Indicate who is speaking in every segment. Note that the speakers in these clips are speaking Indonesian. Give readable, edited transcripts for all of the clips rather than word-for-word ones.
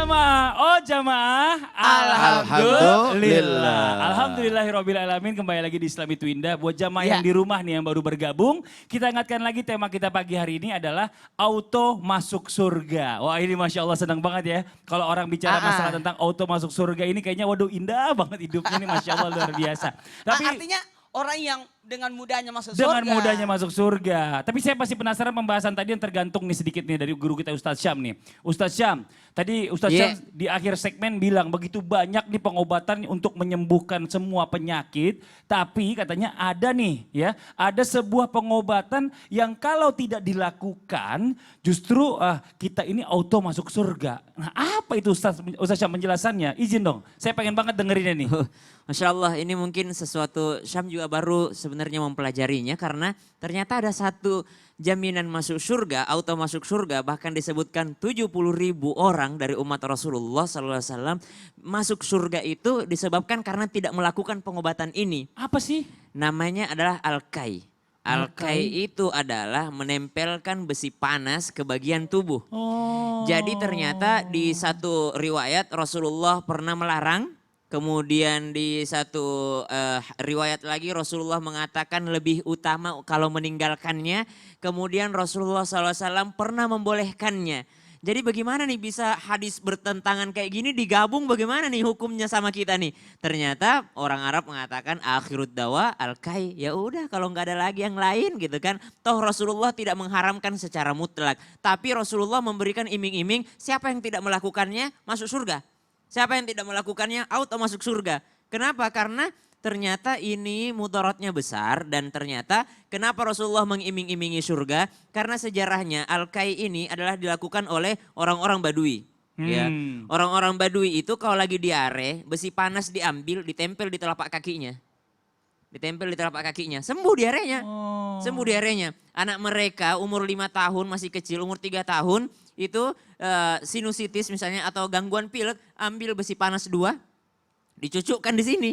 Speaker 1: jamaah, oh jamaah, alhamdulillah. Alhamdulillahirrahmanirrahim, kembali lagi di Islam itu Indah. Buat jamaah yang di rumah nih yang baru bergabung, kita ingatkan lagi tema kita pagi hari ini adalah auto masuk surga. Wah ini Masya Allah senang banget ya. Kalau orang bicara masalah tentang auto masuk surga ini kayaknya waduh indah banget hidupnya ini Masya Allah luar biasa. Tapi
Speaker 2: artinya orang yang dengan mudahnya masuk surga.
Speaker 1: Dengan mudahnya masuk surga. Tapi saya pasti penasaran pembahasan tadi yang tergantung nih sedikit nih dari guru kita Ustadz Syam nih. Ustadz Syam, tadi Ustadz Syam di akhir segmen bilang begitu banyak nih pengobatan untuk menyembuhkan semua penyakit. Tapi katanya ada nih ya, ada sebuah pengobatan yang kalau tidak dilakukan justru kita ini auto masuk surga. Nah apa itu Ustadz Syam penjelasannya? Izin dong, saya pengen banget dengerinnya nih.
Speaker 3: Masya Allah ini mungkin sesuatu Syam juga baru sebenarnya mempelajarinya karena ternyata ada satu jaminan masuk surga, auto masuk surga bahkan disebutkan 70.000 orang dari umat Rasulullah SAW masuk surga itu disebabkan karena tidak melakukan pengobatan ini.
Speaker 1: Apa sih?
Speaker 3: Namanya adalah Al-Kai. Al-Kai itu adalah menempelkan besi panas ke bagian tubuh. Jadi ternyata di satu riwayat Rasulullah pernah melarang. Kemudian di satu riwayat lagi Rasulullah mengatakan lebih utama kalau meninggalkannya. Kemudian Rasulullah SAW pernah membolehkannya. Jadi bagaimana nih bisa hadis bertentangan kayak gini digabung bagaimana nih hukumnya sama kita nih. Ternyata orang Arab mengatakan akhirud dawa al-kai. Ya udah kalau nggak ada lagi yang lain gitu kan. Toh Rasulullah tidak mengharamkan secara mutlak. Tapi Rasulullah memberikan iming-iming siapa yang tidak melakukannya masuk surga. Siapa yang tidak melakukannya auto masuk surga. Kenapa? Karena ternyata ini mudaratnya besar dan ternyata kenapa Rasulullah mengiming-imingi surga? Karena sejarahnya Al-Kai ini adalah dilakukan oleh orang-orang Badui. Ya, orang-orang Badui itu kalau lagi diare, besi panas diambil, ditempel di telapak kakinya. Ditempel di telapak kakinya, sembuh diarenya. Sembuh diarenya. Anak mereka umur 5 tahun masih kecil, umur 3 tahun itu sinusitis misalnya atau gangguan pilek, ambil besi panas 2, dicucukkan di sini.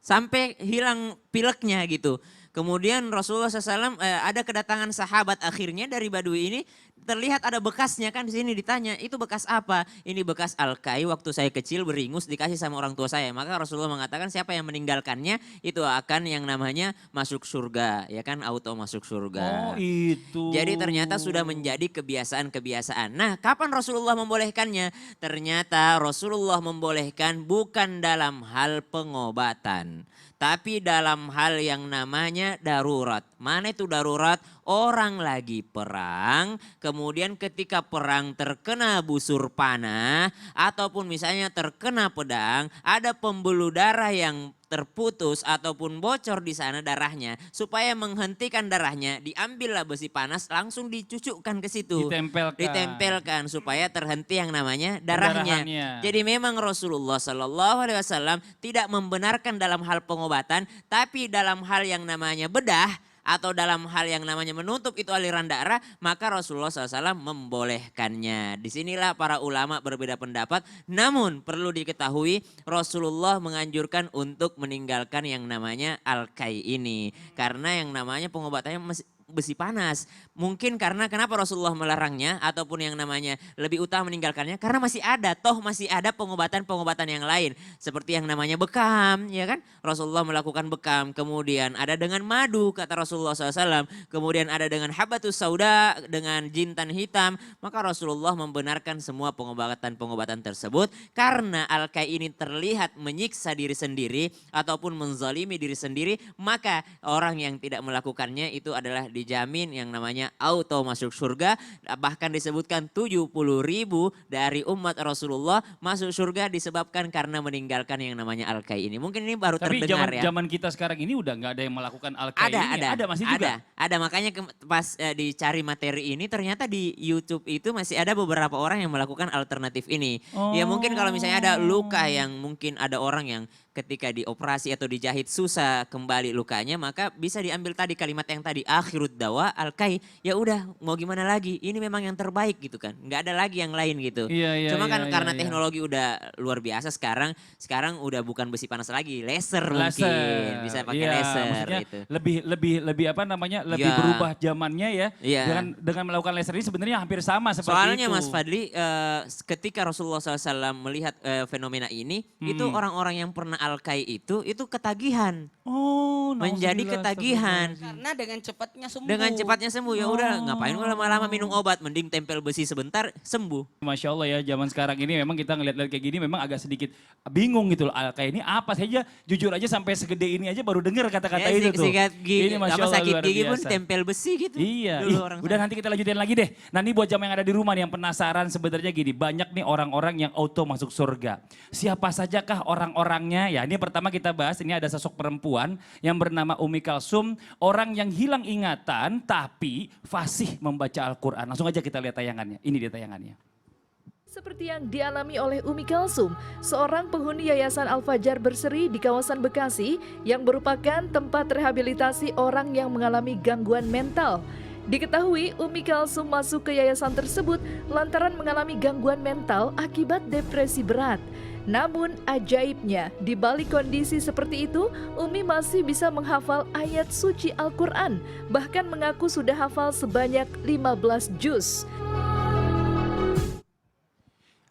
Speaker 3: Sampai hilang pileknya gitu. Kemudian Rasulullah SAW ada kedatangan sahabat akhirnya dari Badui ini. Terlihat ada bekasnya kan di sini ditanya itu bekas apa? Ini bekas Al-Kai waktu saya kecil beringus dikasih sama orang tua saya. Maka Rasulullah mengatakan siapa yang meninggalkannya itu akan yang namanya masuk surga. Ya kan auto masuk surga.
Speaker 1: Oh itu.
Speaker 3: Jadi ternyata sudah menjadi kebiasaan-kebiasaan. Nah kapan Rasulullah membolehkannya? Ternyata Rasulullah membolehkan bukan dalam hal pengobatan. Tapi dalam hal yang namanya darurat. Mana itu darurat? Orang lagi perang, kemudian ketika perang terkena busur panah, ataupun misalnya terkena pedang, ada pembuluh darah yang terputus ataupun bocor di sana darahnya. Supaya menghentikan darahnya, diambillah besi panas langsung dicucukkan ke situ. Ditempelkan supaya terhenti yang namanya darahnya. Jadi memang Rasulullah SAW tidak membenarkan dalam hal pengobatan, tapi dalam hal yang namanya bedah, atau dalam hal yang namanya menutup itu aliran darah, maka Rasulullah SAW membolehkannya. Disinilah para ulama berbeda pendapat, namun perlu diketahui Rasulullah menganjurkan untuk meninggalkan yang namanya Al-Kai ini. Karena yang namanya pengobatannya besi panas. Mungkin karena kenapa Rasulullah melarangnya ataupun yang namanya lebih utama meninggalkannya karena masih ada pengobatan-pengobatan yang lain seperti yang namanya bekam, ya kan? Rasulullah melakukan bekam, kemudian ada dengan madu kata Rasulullah SAW, kemudian ada dengan habatus sauda, dengan jintan hitam, maka Rasulullah membenarkan semua pengobatan-pengobatan tersebut karena Al-Kai ini terlihat menyiksa diri sendiri ataupun menzalimi diri sendiri, maka orang yang tidak melakukannya itu adalah dijamin yang namanya auto masuk surga. Bahkan disebutkan 70.000 dari umat Rasulullah masuk surga disebabkan karena meninggalkan yang namanya Al-Kai ini. Mungkin ini baru terdengar ya.
Speaker 1: Tapi zaman kita sekarang ini udah nggak ada yang melakukan Al-Kai ini. Ada masih juga?
Speaker 3: Ada, makanya pas dicari materi ini ternyata di YouTube itu masih ada beberapa orang yang melakukan alternatif ini. Ya mungkin kalau misalnya ada luka yang mungkin ada orang yang ketika dioperasi atau dijahit susah kembali lukanya, maka bisa diambil tadi kalimat yang tadi akhirud dawa al-kai. Ya udah mau gimana lagi, ini memang yang terbaik gitu kan. Nggak ada lagi yang lain gitu. Cuma kan karena teknologi udah luar biasa sekarang udah bukan besi panas lagi, laser mungkin. Bisa pakai laser gitu.
Speaker 1: Lebih apa namanya? Lebih berubah zamannya ya. Dengan melakukan laser ini sebenarnya hampir sama seperti
Speaker 3: Soalnya
Speaker 1: itu.
Speaker 3: Mas Fadli, ketika Rasulullah SAW melihat fenomena ini, itu orang-orang yang pernah al-kai itu ketagihan.
Speaker 1: Oh,
Speaker 3: Menjadi ketagihan.
Speaker 2: Karena dengan cepatnya sembuh.
Speaker 3: Dengan cepatnya sembuh, ya udah ngapain gue lama-lama minum obat, mending tempel besi sebentar sembuh.
Speaker 1: Masya Allah ya, zaman sekarang ini memang kita ngeliat-liat kayak gini memang agak sedikit bingung gitu loh. Kayak ini apa saja, jujur aja sampai segede ini aja baru dengar kata-kata itu tuh.
Speaker 3: Ini
Speaker 1: Masya Allah
Speaker 3: sakit
Speaker 1: luar
Speaker 3: gigi pun
Speaker 1: biasa.
Speaker 3: tempel besi gitu.
Speaker 1: Iya,
Speaker 3: Dulu orang
Speaker 1: udah nanti kita lanjutin lagi deh. Nah ini buat jamaah yang ada di rumah nih yang penasaran sebenarnya gini, banyak nih orang-orang yang auto masuk surga. Siapa sajakah orang-orangnya? Ya ini pertama kita bahas, ini ada sosok perempuan yang bernama Umi Kalsum, orang yang hilang ingatan tapi fasih membaca Al-Quran. Langsung aja kita lihat tayangannya, ini dia tayangannya.
Speaker 4: Seperti yang dialami oleh Umi Kalsum, seorang penghuni Yayasan Al-Fajar Berseri di kawasan Bekasi yang merupakan tempat rehabilitasi orang yang mengalami gangguan mental. Diketahui Umi Kalsum masuk ke yayasan tersebut lantaran mengalami gangguan mental akibat depresi berat. Namun ajaibnya, di balik kondisi seperti itu, Umi masih bisa menghafal ayat suci Al-Quran, bahkan mengaku sudah hafal sebanyak 15 juz.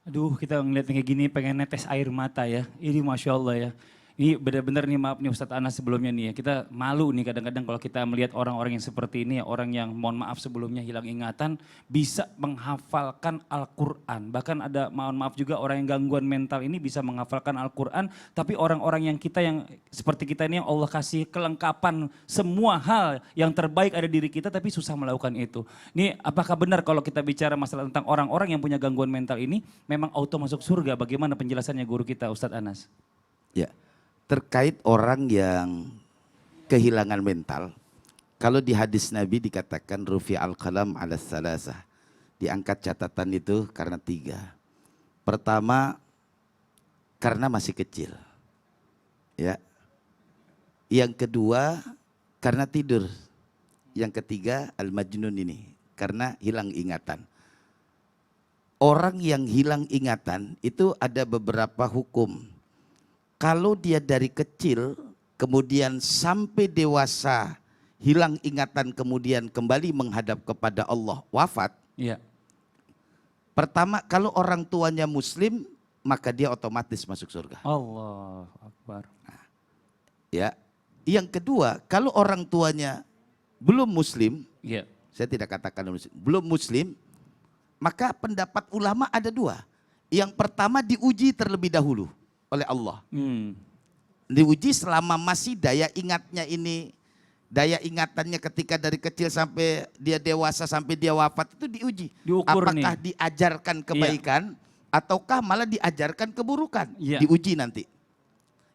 Speaker 1: Aduh, kita ngeliat kayak gini pengen netes air mata ya. Ini Masya Allah ya. Ini benar-benar nih, maaf nih Ustadz Anas sebelumnya nih ya. Kita malu nih kadang-kadang kalau kita melihat orang-orang yang seperti ini ya. Orang yang mohon maaf sebelumnya hilang ingatan bisa menghafalkan Al-Quran. Bahkan ada mohon maaf juga orang yang gangguan mental ini bisa menghafalkan Al-Quran. Tapi orang-orang yang kita yang seperti kita ini yang Allah kasih kelengkapan semua hal yang terbaik ada di diri kita tapi susah melakukan itu. Ini apakah benar kalau kita bicara masalah tentang orang-orang yang punya gangguan mental ini memang auto masuk surga? Bagaimana penjelasannya guru kita Ustadz Anas?
Speaker 5: Ya. Terkait orang yang kehilangan mental, kalau di hadis Nabi dikatakan rufi al-qalam ala salasah, diangkat catatan itu karena 3. Pertama, karena masih kecil. Ya. Yang kedua, karena tidur. Yang ketiga, al-majnun ini, karena hilang ingatan. Orang yang hilang ingatan itu ada beberapa hukum. Kalau dia dari kecil kemudian sampai dewasa hilang ingatan kemudian kembali menghadap kepada Allah wafat.
Speaker 1: Iya.
Speaker 5: Pertama, kalau orang tuanya muslim maka dia otomatis masuk surga.
Speaker 1: Allah Akbar.
Speaker 5: Ya. Yang kedua, kalau orang tuanya belum muslim,
Speaker 1: Iya.
Speaker 5: saya tidak katakan muslim, belum muslim, maka pendapat ulama ada 2. Yang pertama diuji terlebih dahulu oleh Allah. Diuji selama masih daya ingatnya ini, daya ingatannya ketika dari kecil sampai dia dewasa sampai dia wafat itu diuji.
Speaker 1: Diukur
Speaker 5: apakah
Speaker 1: nih.
Speaker 5: diajarkan kebaikan ataukah malah diajarkan keburukan?
Speaker 1: Iya.
Speaker 5: Diuji nanti.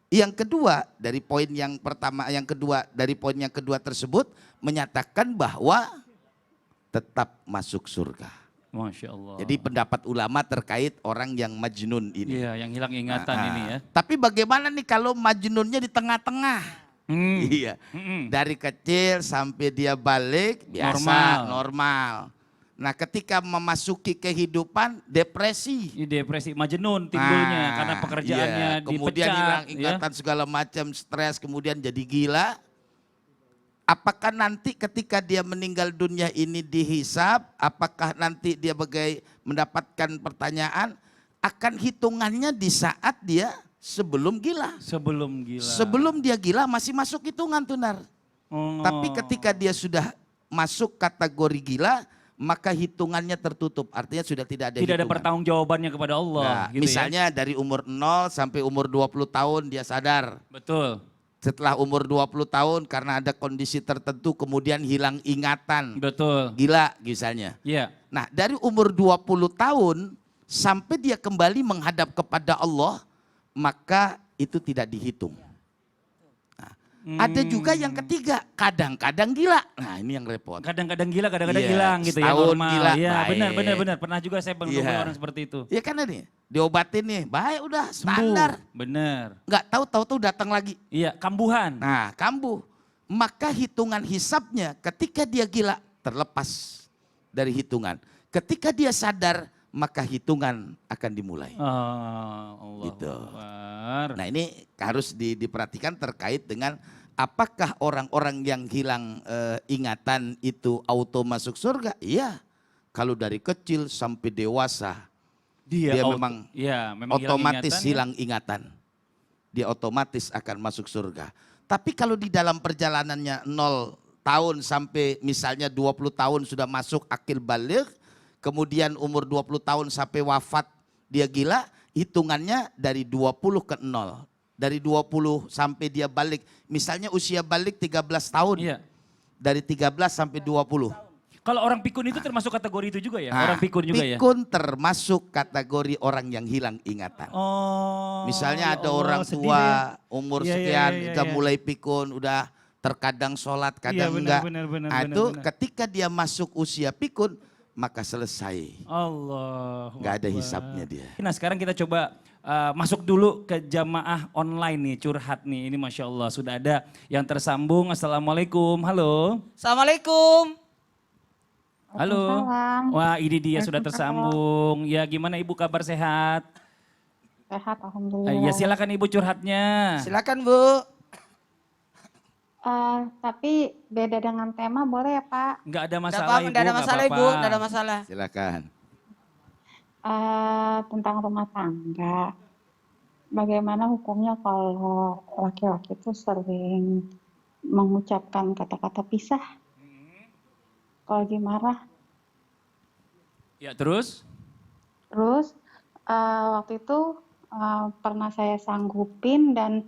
Speaker 5: Yang kedua dari poin yang pertama, yang kedua dari poin yang kedua tersebut menyatakan bahwa tetap masuk surga.
Speaker 1: Masya Allah.
Speaker 5: Jadi pendapat ulama terkait orang yang majnun ini.
Speaker 1: Iya, yang hilang ingatan ini ya.
Speaker 5: Tapi bagaimana nih kalau majnunnya di tengah-tengah? Iya. Dari kecil sampai dia balik biasa, normal. Nah ketika memasuki kehidupan depresi.
Speaker 1: Ini depresi, majnun timbulnya karena pekerjaannya
Speaker 5: iya. Kemudian
Speaker 1: dipecat.
Speaker 5: hilang ingatan segala macam, stres, kemudian jadi gila. Apakah nanti ketika dia meninggal dunia ini dihisab, apakah nanti dia mendapatkan pertanyaan, akan hitungannya di saat dia sebelum gila.
Speaker 1: Sebelum gila.
Speaker 5: Sebelum dia gila masih masuk hitungan tunar. Tapi ketika dia sudah masuk kategori gila, maka hitungannya tertutup. Artinya sudah tidak ada
Speaker 1: Tidak ada
Speaker 5: hitungan.
Speaker 1: pertanggungjawabannya kepada Allah.
Speaker 5: Nah,
Speaker 1: gitu
Speaker 5: misalnya dari umur 0 sampai umur 20 tahun dia sadar.
Speaker 1: Betul.
Speaker 5: Setelah umur 20 tahun karena ada kondisi tertentu kemudian hilang ingatan.
Speaker 1: Betul.
Speaker 5: Gila misalnya.
Speaker 1: Iya.
Speaker 5: Nah dari umur 20 tahun sampai dia kembali menghadap kepada Allah maka itu tidak dihitung. Nah, Ada juga yang ketiga, kadang-kadang gila. Nah ini yang repot.
Speaker 1: Kadang-kadang gila, kadang-kadang
Speaker 5: Iya,
Speaker 1: hilang gitu ya,
Speaker 5: setahun
Speaker 1: normal.
Speaker 5: gila,
Speaker 1: Iya, benar,
Speaker 5: baik.
Speaker 1: benar, benar. Pernah juga saya menemui
Speaker 5: Iya.
Speaker 1: orang seperti itu.
Speaker 5: Ya kan nih, diobatin nih, baik udah
Speaker 1: Sembuh.
Speaker 5: standar.
Speaker 1: Benar.
Speaker 5: Nggak tahu datang lagi.
Speaker 1: Iya, kambuhan.
Speaker 5: Nah kambuh. Maka hitungan hisapnya ketika dia gila terlepas dari hitungan. Ketika dia sadar maka hitungan akan dimulai.
Speaker 1: Allah
Speaker 5: Gitu.
Speaker 1: Akbar.
Speaker 5: Nah ini harus diperhatikan terkait dengan apakah orang-orang yang hilang ingatan itu auto masuk surga? Iya. Kalau dari kecil sampai dewasa dia memang
Speaker 1: memang
Speaker 5: otomatis
Speaker 1: ingatan,
Speaker 5: hilang ingatan. Dia otomatis akan masuk surga. Tapi kalau di dalam perjalanannya 0 tahun sampai misalnya 20 tahun sudah masuk akil baligh, kemudian umur 20 tahun sampai wafat dia gila, hitungannya dari 20 ke 0. Dari 20 sampai dia balik, misalnya usia balik 13 tahun.
Speaker 1: Iya.
Speaker 5: Dari 13 sampai 20.
Speaker 1: Kalau orang pikun itu termasuk kategori itu juga ya?
Speaker 5: Nah,
Speaker 1: Orang pikun juga ya?
Speaker 5: pikun termasuk kategori orang yang hilang ingatan.
Speaker 1: Oh.
Speaker 5: Misalnya
Speaker 1: ya
Speaker 5: ada
Speaker 1: Allah,
Speaker 5: orang
Speaker 1: sedih
Speaker 5: tua
Speaker 1: deh.
Speaker 5: umur
Speaker 1: Iya, iya,
Speaker 5: sekian
Speaker 1: iya,
Speaker 5: udah
Speaker 1: iya.
Speaker 5: mulai pikun, udah terkadang sholat, kadang enggak.
Speaker 1: benar,
Speaker 5: Nah, itu ketika dia masuk usia pikun maka selesai.
Speaker 1: Allah.
Speaker 5: Nggak ada hisapnya dia.
Speaker 1: Nah sekarang kita coba masuk dulu ke jamaah online nih, curhat nih. Ini Masya Allah sudah ada yang tersambung. Assalamualaikum, halo.
Speaker 2: Assalamualaikum.
Speaker 1: Halo.
Speaker 6: Waalaikumsalam.
Speaker 1: Wah ini dia sudah
Speaker 6: Waalaikumsalam.
Speaker 1: tersambung. Ya gimana Ibu kabar sehat?
Speaker 6: Sehat, alhamdulillah.
Speaker 1: Ya silakan Ibu curhatnya.
Speaker 2: Silakan Bu.
Speaker 6: Tapi beda dengan tema boleh ya Pak?
Speaker 1: Nggak ada
Speaker 2: Nggak
Speaker 1: masalah
Speaker 2: apa-apa,
Speaker 1: Ibu.
Speaker 2: nggak ada
Speaker 1: nggak
Speaker 2: masalah
Speaker 1: apa-apa.
Speaker 2: Ibu, nggak ada masalah.
Speaker 5: Silakan.
Speaker 6: Tentang rumah tangga. Bagaimana hukumnya kalau laki-laki itu sering mengucapkan kata-kata pisah? Kalau lagi marah.
Speaker 1: Ya terus?
Speaker 6: Terus waktu itu pernah saya sanggupin dan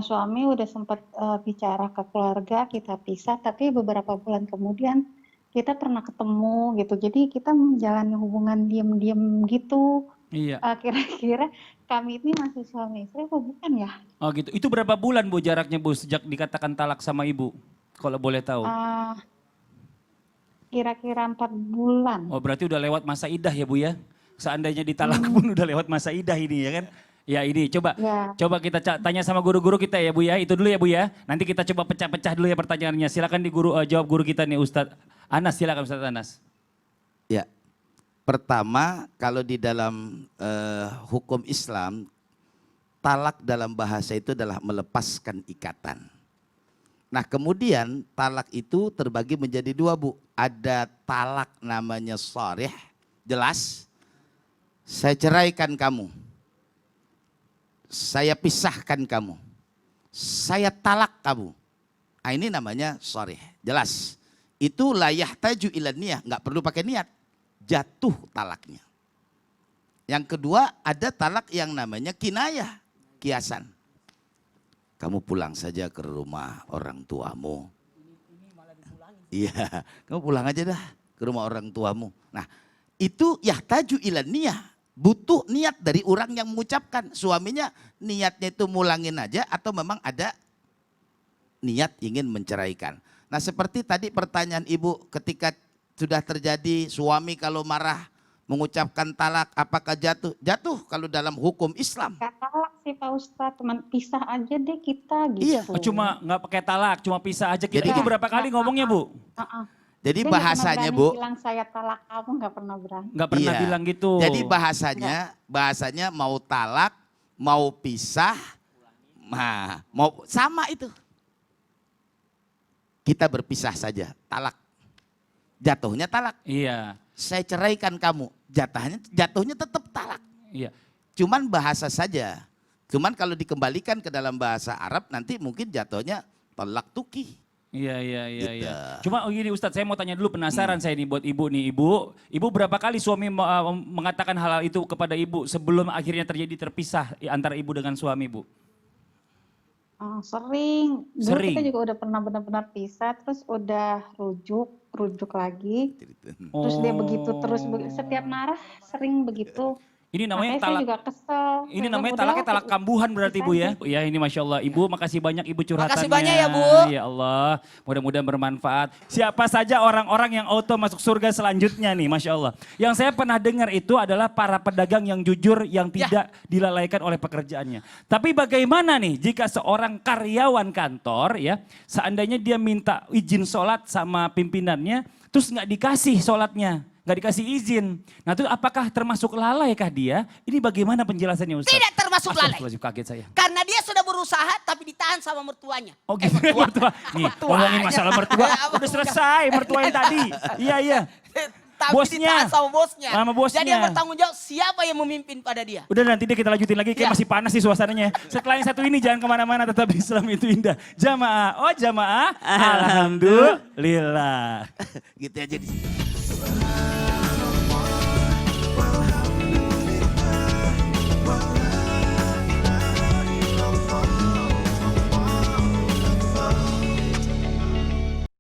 Speaker 6: suami udah sempat bicara ke keluarga kita pisah, tapi beberapa bulan kemudian kita pernah ketemu gitu. Jadi kita menjalani hubungan diam-diam gitu.
Speaker 1: Iya.
Speaker 6: Kira-kira kami ini masih suami istri apa bukan ya?
Speaker 1: Oh gitu. Itu berapa bulan Bu jaraknya Bu sejak dikatakan talak sama Ibu? Kalau boleh tahu.
Speaker 6: Kira-kira 4 bulan.
Speaker 1: Oh berarti udah lewat masa idah ya Bu ya? Seandainya ditalak pun udah lewat masa idah ini ya kan? Ya ini coba
Speaker 6: Ya.
Speaker 1: coba kita tanya sama guru-guru kita ya Bu ya. Itu dulu ya Bu ya. Nanti kita coba pecah-pecah dulu ya pertanyaannya. Silakan di guru jawab guru kita nih Ustadz Anas, silakan Ustadz Anas.
Speaker 5: Ya. Pertama, kalau di dalam hukum Islam, talak dalam bahasa itu adalah melepaskan ikatan. Nah kemudian talak itu terbagi menjadi 2 Bu. Ada talak namanya sharih, jelas. Saya ceraikan kamu. Saya pisahkan kamu. Saya talak kamu. Nah, ini namanya sharih, jelas. Itu la yahtaju ila niyah, nggak perlu pakai niat. Jatuh talaknya. Yang kedua ada talak yang namanya kinayah, kiasan. Kamu pulang saja ke rumah orang tuamu. Iya, kamu pulang aja dah ke rumah orang tuamu. Nah, itu yahtaju ila niyah. Butuh niat dari orang yang mengucapkan. Suaminya niatnya itu mulangin aja atau memang ada niat ingin menceraikan. Nah seperti tadi pertanyaan Ibu ketika sudah terjadi suami kalau marah mengucapkan talak apakah jatuh? Jatuh kalau dalam hukum Islam.
Speaker 6: Gak talak sih Pak Ustadz, teman pisah aja deh kita gitu.
Speaker 5: Iya.
Speaker 1: Oh, cuma nggak pakai talak, cuma pisah aja.
Speaker 5: Jadi
Speaker 1: Itu
Speaker 5: gini.
Speaker 1: berapa kali ngomongnya Bu?
Speaker 5: Jadi
Speaker 6: Dia
Speaker 5: bahasanya
Speaker 6: nggak pernah
Speaker 5: Bu,
Speaker 6: berani bilang saya talak kamu, nggak pernah berani.
Speaker 1: Nggak pernah
Speaker 5: iya.
Speaker 1: bilang gitu.
Speaker 5: Jadi bahasanya mau talak, mau pisah, mau sama itu. Kita berpisah saja, talak. Jatuhnya talak.
Speaker 1: Iya,
Speaker 5: Saya ceraikan kamu, jatuhnya tetap talak.
Speaker 1: iya.
Speaker 5: Cuman bahasa saja. Cuman kalau dikembalikan ke dalam bahasa Arab nanti mungkin jatuhnya talak tuki.
Speaker 1: Iya.
Speaker 5: Gitu.
Speaker 1: Cuma gini Ustadz, saya mau tanya dulu penasaran saya nih buat Ibu nih. Ibu berapa kali suami mengatakan hal itu kepada Ibu sebelum akhirnya terjadi terpisah antara Ibu dengan suami Ibu?
Speaker 6: Sering. Dulu
Speaker 1: Sering?
Speaker 6: kita juga udah pernah benar-benar pisah, terus udah rujuk lagi. Terus dia begitu terus, setiap marah sering begitu.
Speaker 1: Ini namanya
Speaker 6: Makanya saya
Speaker 1: talak.
Speaker 6: juga kesel.
Speaker 1: Ini
Speaker 6: Saya bilang,
Speaker 1: namanya
Speaker 6: "Udahlah,
Speaker 1: talaknya talak kambuhan berarti
Speaker 6: bisa
Speaker 1: Bu ya.
Speaker 6: aja."
Speaker 1: Ya ini Masya Allah. Ibu makasih banyak Ibu curhatannya.
Speaker 2: Makasih banyak ya, Bu.
Speaker 1: Ya Allah mudah-mudahan bermanfaat. Siapa saja orang-orang yang auto masuk surga selanjutnya nih Masya Allah. Yang saya pernah dengar itu adalah para pedagang yang jujur yang tidak dilalaikan oleh pekerjaannya. Tapi bagaimana nih jika seorang karyawan kantor ya seandainya dia minta izin sholat sama pimpinannya terus nggak dikasih sholatnya. Nggak dikasih izin. Nah itu apakah termasuk lalai kah dia? Ini bagaimana penjelasannya Ustaz?
Speaker 2: Tidak termasuk lalai.
Speaker 1: Astagfirullahaladzim, kaget saya.
Speaker 2: Karena dia sudah berusaha tapi ditahan sama mertuanya.
Speaker 1: Oh gitu mertua. Nih ngomongin masalah mertua. Udah selesai mertua yang tadi. Iya iya.
Speaker 2: Tapi
Speaker 1: Bosnya.
Speaker 2: ditahan sama bosnya.
Speaker 1: Sama bosnya.
Speaker 2: Jadi yang bertanggung jawab siapa yang memimpin pada dia.
Speaker 1: Udah nanti deh kita lanjutin lagi. Kayak
Speaker 2: Ya.
Speaker 1: masih panas sih suasananya. Setelah yang satu ini jangan kemana-mana tetap di Islam itu indah. Jamaah. Oh jamaah. Alhamdulillah.
Speaker 5: Gitu aja di sini.